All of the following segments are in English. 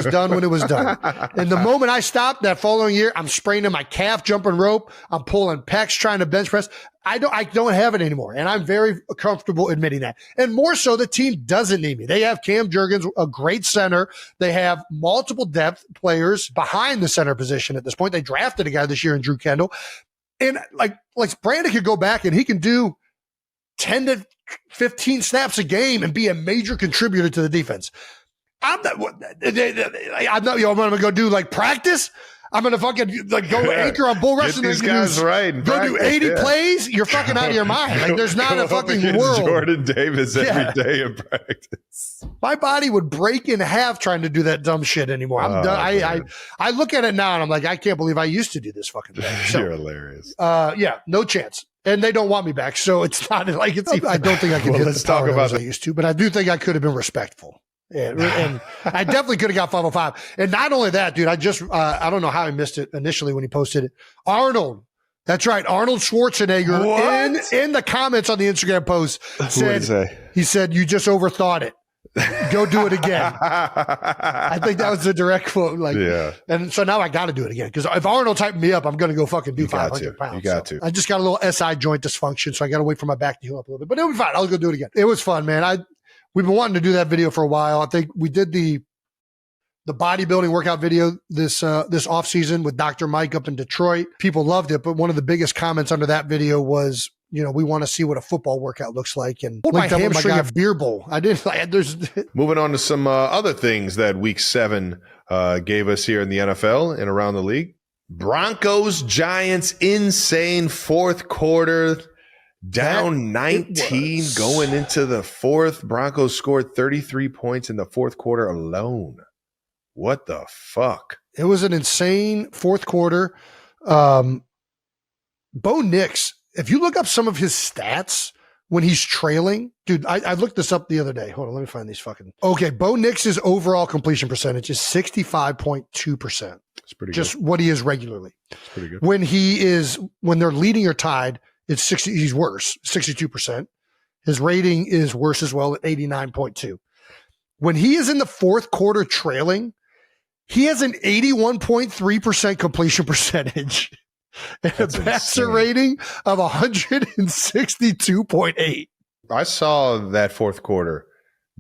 was done when it was done. And the moment I stopped that following year, I'm spraining my calf jumping rope. I'm pulling pecs, trying to bench press. I don't have it anymore. And I'm very comfortable admitting that. And more so, the team doesn't need me. They have Cam Jurgens, a great center. They have multiple depth players behind the center position at this point. They drafted a guy this year in Drew Kendall. And like Brandon could go back and he can do 10 to 15 snaps a game and be a major contributor to the defense. I'm not, what I'm going to go do like practice. I'm going to fucking like go anchor on bull rushing. Get these guys right. Go practice, do 80 plays. You're fucking out of your mind. Like there's not a fucking world. Jordan Davis every day in practice. My body would break in half trying to do that dumb shit anymore. I'm done. I look at it now and I'm like, I can't believe I used to do this fucking thing. So, you're hilarious. Yeah, no chance. And they don't want me back. So it's not like it's even, I don't think I can hit the power numbers I used to, but I do think I could have been respectful. And I definitely could have got 505. And not only that, dude, I don't know how I missed it initially when he posted it. Arnold. That's right. Arnold Schwarzenegger in the comments on the Instagram post he said, you just overthought it. Go do it again. I think that was the direct quote. Like, yeah. And so now I got to do it again. Because if Arnold typed me up, I'm going to go fucking do 500 pounds. You got to. I just got a little SI joint dysfunction. So I got to wait for my back to heal up a little bit, but it'll be fine. I'll go do it again. It was fun, man. We've been wanting to do that video for a while. I think we did the bodybuilding workout video this off season with Dr. Mike up in Detroit. People loved it, but one of the biggest comments under that video was, we want to see what a football workout looks like. And my hamstring a beer bowl. I didn't. Moving on to some other things that Week 7 gave us here in the NFL and around the league. Broncos Giants, insane fourth quarter. Down 19 going into the fourth. Broncos scored 33 points in the fourth quarter alone. What the fuck? It was an insane fourth quarter. Bo Nix, if you look up some of his stats when he's trailing, dude, I looked this up the other day. Hold on, let me find these fucking. Okay, Bo Nix's overall completion percentage is 65.2%. It's pretty good. Just what he is regularly. It's pretty good. When they're leading or tied, it's 60. He's worse, 62%. His rating is worse as well at 89.2. When he is in the fourth quarter trailing, he has an 81.3% completion percentage and a passer rating of 162.8. I saw that fourth quarter.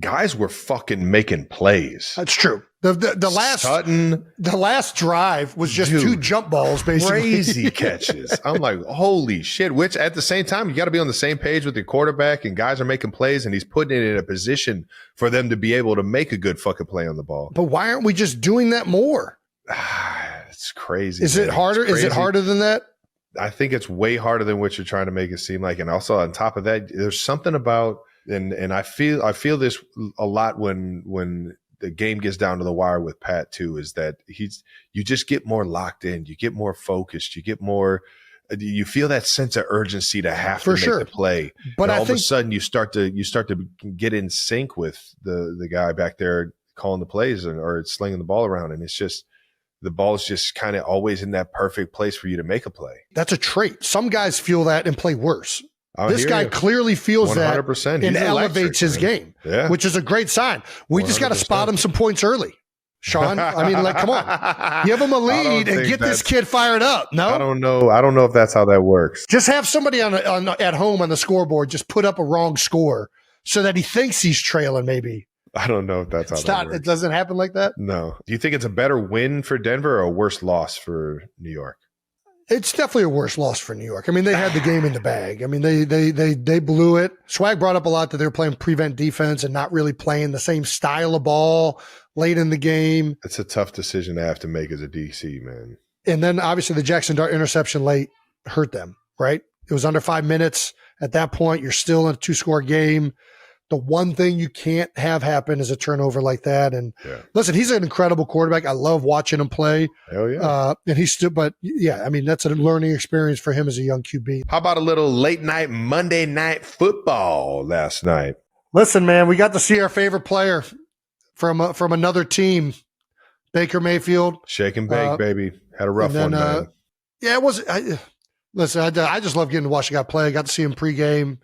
Guys were fucking making plays. That's true. The last drive was just two jump balls, basically. Crazy catches. I'm like, holy shit. Which at the same time, you got to be on the same page with your quarterback, and guys are making plays, and he's putting it in a position for them to be able to make a good fucking play on the ball. But why aren't we just doing that more? It's crazy. Is it harder? Is it harder than that? I think it's way harder than what you're trying to make it seem like. And also on top of that, there's something about, and I feel this a lot when the game gets down to the wire with Pat too, is that you just get more locked in, you get more focused, you feel that sense of urgency to have to make the play. But all of a sudden you start to get in sync with the guy back there calling the plays or slinging the ball around. And it's just, the ball's just kind of always in that perfect place for you to make a play. That's a trait. Some guys feel that and play worse. This guy clearly feels 100%. That and elevates his game, which is a great sign. We 100%. Just got to spot him some points early, Sean. I mean, like, come on, give him a lead and get this kid fired up. No, I don't know if that's how that works. Just have somebody at home on the scoreboard just put up a wrong score so that he thinks he's trailing. Maybe. I don't know if that's how that works. It doesn't happen like that. No. Do you think it's a better win for Denver or a worse loss for New York? It's definitely a worse loss for New York. I mean, they had the game in the bag. I mean, they blew it. Swag brought up a lot that they were playing prevent defense and not really playing the same style of ball late in the game. It's a tough decision to have to make as a DC, man. And then obviously the Jackson Dart interception late hurt them, right? It was under 5 minutes. At that point, you're still in a 2-score game. The one thing you can't have happen is a turnover like that. And listen, he's an incredible quarterback. I love watching him play. Hell yeah. And he's still, but yeah, I mean, that's a learning experience for him as a young QB. How about a little late night Monday night football last night? Listen, man, we got to see our favorite player from another team, Baker Mayfield. Shake and bake, baby. Had a rough one, man. Yeah, it was. Listen, I just love getting to watch the guy play. I got to see him pregame.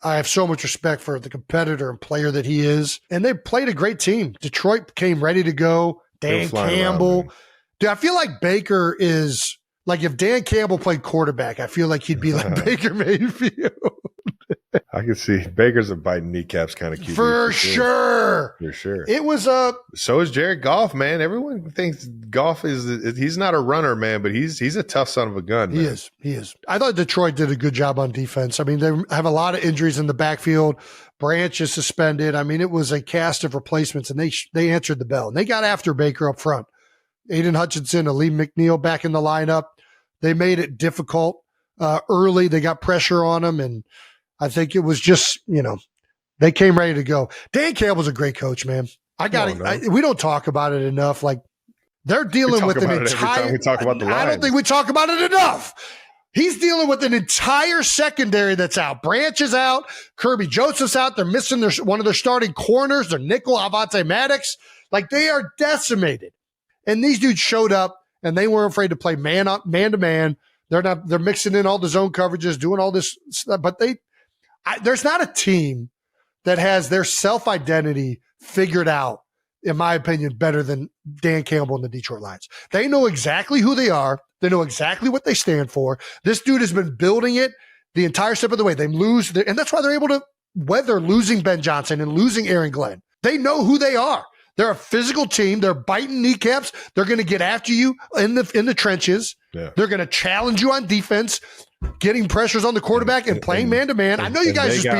I have so much respect for the competitor and player that he is. And they played a great team. Detroit came ready to go, Dan flying Campbell. around, Dude, I feel like Baker is like if Dan Campbell played quarterback, I feel like he'd be like Baker Mayfield. I can see Baker's a biting kneecaps kind of QB. For sure. For sure. It was So is Jared Goff, man. Everyone thinks Goff he's not a runner, man, but he's a tough son of a gun, man. He is. I thought Detroit did a good job on defense. I mean, they have a lot of injuries in the backfield. Branch is suspended. I mean, it was a cast of replacements, and they answered the bell. And they got after Baker up front. Aiden Hutchinson, Ali McNeil back in the lineup. They made it difficult early. They got pressure on him, and I think it was just, they came ready to go. Dan Campbell's a great coach, man. We don't talk about it enough. Like, they're dealing with an entire. Every time we talk about the Lions. I don't think we talk about it enough. He's dealing with an entire secondary that's out. Branch is out. Kirby Joseph's out. They're missing one of their starting corners. Their nickel, Avante Maddox. Like, they are decimated. And these dudes showed up, and they weren't afraid to play man to man. They're mixing in all the zone coverages, doing all this stuff. But there's not a team that has their self-identity figured out, in my opinion, better than Dan Campbell and the Detroit Lions. They know exactly who they are. They know exactly what they stand for. This dude has been building it the entire step of the way. They lose, and that's why they're able to weather losing Ben Johnson and losing Aaron Glenn. They know who they are. They're a physical team. They're biting kneecaps. They're going to get after you in the trenches. Yeah. They're going to challenge you on defense, getting pressures on the quarterback and playing man-to-man. I know you guys just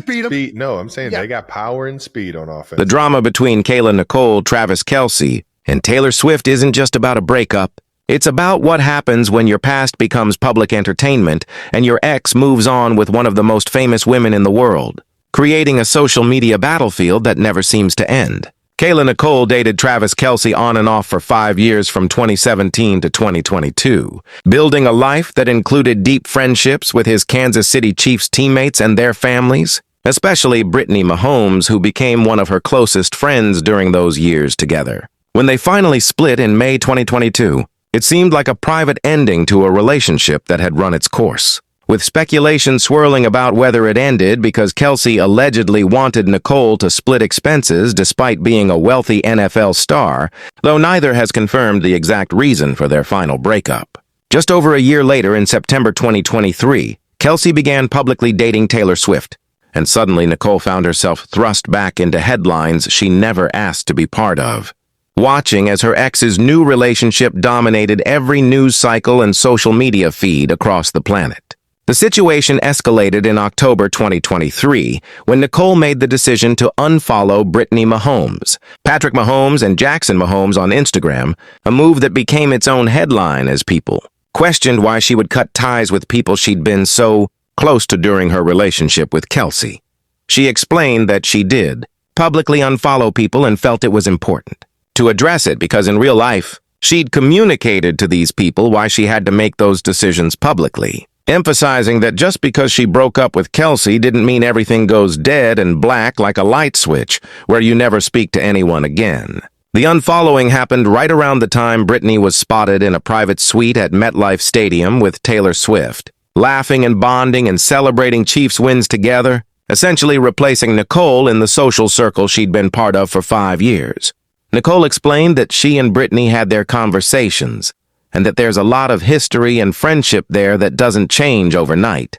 beat them. No, I'm saying they got power and speed on offense. The drama between Kayla Nicole, Travis Kelce, and Taylor Swift isn't just about a breakup. It's about what happens when your past becomes public entertainment and your ex moves on with one of the most famous women in the world, creating a social media battlefield that never seems to end. Kayla Nicole dated Travis Kelce on and off for 5 years from 2017 to 2022, building a life that included deep friendships with his Kansas City Chiefs teammates and their families, especially Brittany Mahomes, who became one of her closest friends during those years together. When they finally split in May 2022, it seemed like a private ending to a relationship that had run its course, with speculation swirling about whether it ended because Kelce allegedly wanted Nicole to split expenses despite being a wealthy NFL star, though neither has confirmed the exact reason for their final breakup. Just over a year later, in September 2023, Kelce began publicly dating Taylor Swift, and suddenly Nicole found herself thrust back into headlines she never asked to be part of, watching as her ex's new relationship dominated every news cycle and social media feed across the planet. The situation escalated in October 2023 when Nicole made the decision to unfollow Brittany Mahomes, Patrick Mahomes, and Jackson Mahomes on Instagram, a move that became its own headline as people questioned why she would cut ties with people she'd been so close to during her relationship with Kelce. She explained that she did publicly unfollow people and felt it was important to address it because in real life, she'd communicated to these people why she had to make those decisions publicly, emphasizing that just because she broke up with Kelce didn't mean everything goes dead and black like a light switch where you never speak to anyone again. The unfollowing happened right around the time Brittany was spotted in a private suite at MetLife Stadium with Taylor Swift, laughing and bonding and celebrating Chiefs wins together, essentially replacing Nicole in the social circle she'd been part of for 5 years. Nicole explained that she and Brittany had their conversations, and that there's a lot of history and friendship there that doesn't change overnight.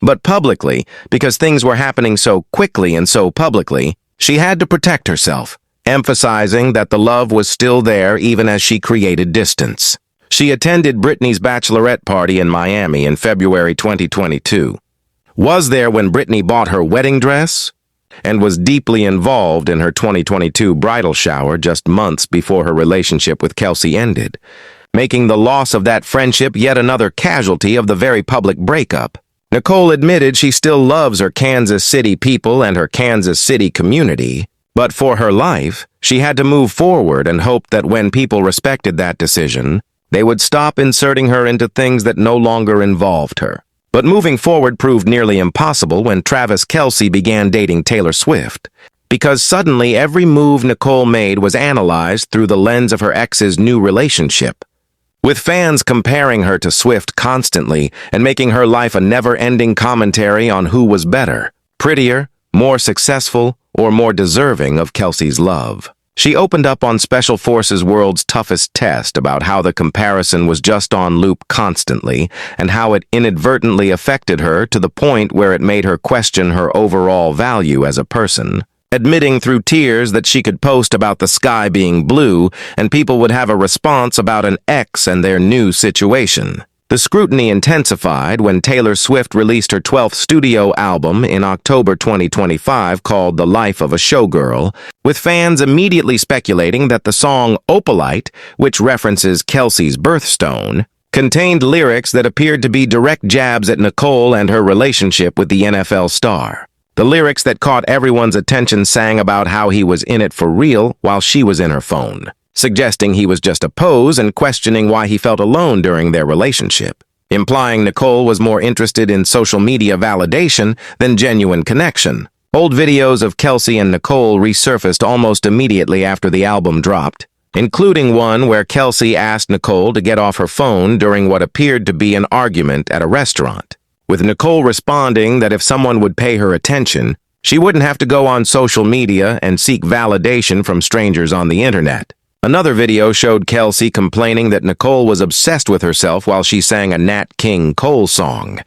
But publicly, because things were happening so quickly and so publicly, she had to protect herself, emphasizing that the love was still there even as she created distance. She attended Brittany's bachelorette party in Miami in February 2022, was there when Brittany bought her wedding dress, and was deeply involved in her 2022 bridal shower just months before her relationship with Kelce ended, making the loss of that friendship yet another casualty of the very public breakup. Nicole admitted she still loves her Kansas City people and her Kansas City community, but for her life, she had to move forward and hoped that when people respected that decision, they would stop inserting her into things that no longer involved her. But moving forward proved nearly impossible when Travis Kelce began dating Taylor Swift, because suddenly every move Nicole made was analyzed through the lens of her ex's new relationship, with fans comparing her to Swift constantly and making her life a never-ending commentary on who was better, prettier, more successful, or more deserving of Kelce's love. She opened up on Special Forces World's Toughest Test about how the comparison was just on loop constantly and how it inadvertently affected her to the point where it made her question her overall value as a person, admitting through tears that she could post about the sky being blue and people would have a response about an ex and their new situation. The scrutiny intensified when Taylor Swift released her 12th studio album in October 2025 called The Life of a Showgirl, with fans immediately speculating that the song Opalite, which references Kelce's birthstone, contained lyrics that appeared to be direct jabs at Nicole and her relationship with the NFL star. The lyrics that caught everyone's attention sang about how he was in it for real while she was in her phone, suggesting he was just a pose and questioning why he felt alone during their relationship, implying Nicole was more interested in social media validation than genuine connection. Old videos of Kelce and Nicole resurfaced almost immediately after the album dropped, including one where Kelce asked Nicole to get off her phone during what appeared to be an argument at a restaurant, with Nicole responding that if someone would pay her attention, she wouldn't have to go on social media and seek validation from strangers on the internet. Another video showed Kelce complaining that Nicole was obsessed with herself while she sang a Nat King Cole song,